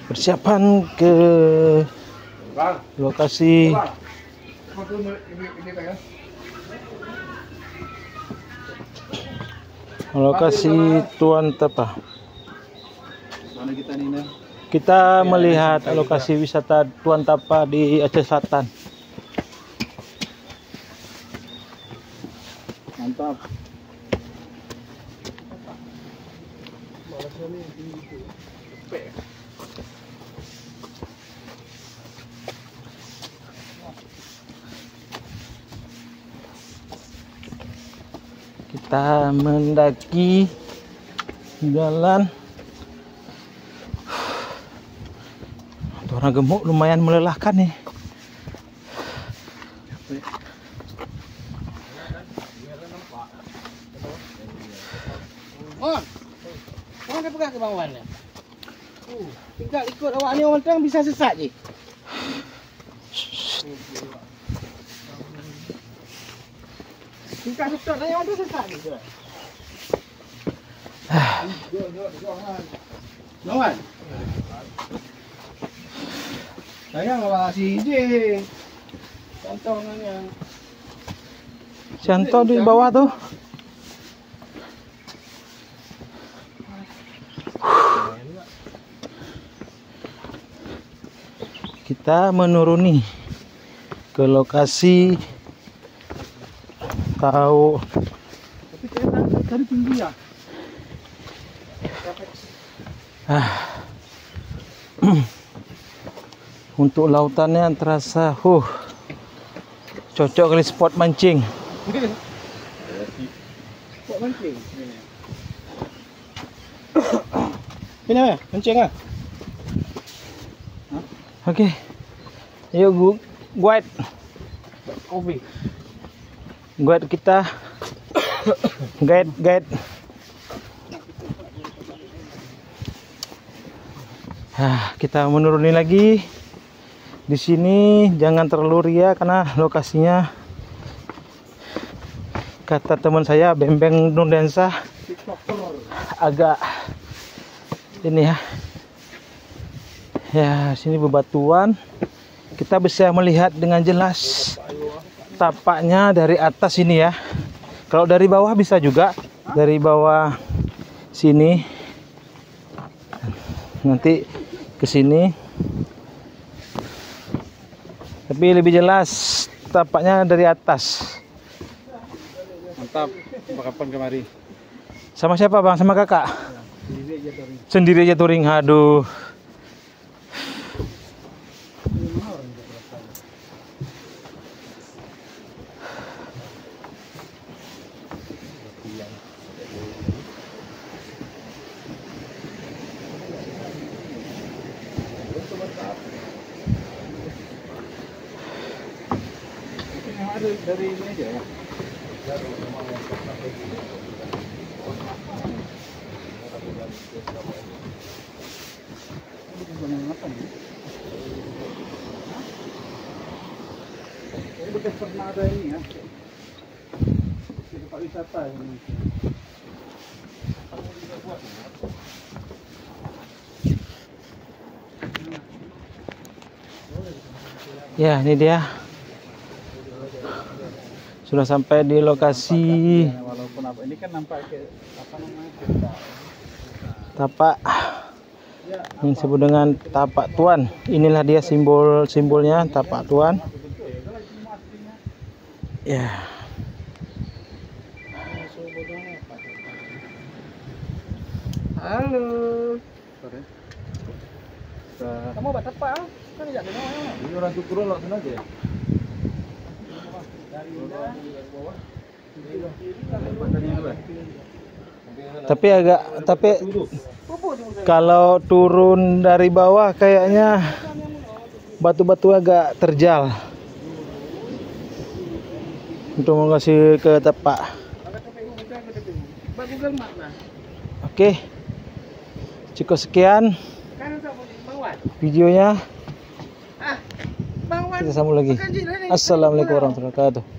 Persiapan ke lokasi Tuan Tapa. Mana kita nih? Kita melihat lokasi wisata Tuan Tapa di Aceh Selatan. Mantap. Kita mendaki jalan. Orang gemuk lumayan melelahkan nih. Mon kan pegang ke bawah ni. Tinggal ikut awak ni orang tang bisa sesat je. Tinggal sesat ni orang tu sesat je. Lawan. Sayang awak si je. Contoh yang Contoh di bawah tuh. Kita menuruni ke lokasi tahu. Tapi kayaknya tadi tinggi ya. Untuk lautannya terasa cocok kali spot mancing. Spot mancing. Ini apa? Mancing ah. Oke. Yuk guide. Kopi. Guide kita. Guide. Kita menuruni lagi. Di sini jangan terlalu ria karena lokasinya kata teman saya Bembeng Nurdensa agak ini ya. Ya, sini bebatuan. Kita bisa melihat dengan jelas tapaknya dari atas ini ya. Kalau dari bawah bisa juga, dari bawah sini nanti ke sini. Tapi lebih jelas tapaknya dari atas. Mantap. Kapan kemari? Sama siapa bang? Sama kakak? Sendiri aja touring. Aduh. Dari ini aja ya. Ini bekas pernah ada ini ya. Di tempat wisata ini. Ya, ini dia. Sudah sampai di lokasi Walaupun apa ini kan nampak kayak apa namanya tapak yang disebut dengan tapak Tuan. Inilah dia simbolnya tapak Tuan. Ya. Halo. sore. Kamu buat apa? Kan tidak ada orang. Ini orang turun langsung aja ya. Tapi kalau turun dari bawah kayaknya batu-batu agak terjal untuk mengasih ke tapak. Oke, cukup sekian videonya. Kita sambung lagi. Assalamualaikum warahmatullahi wabarakatuh.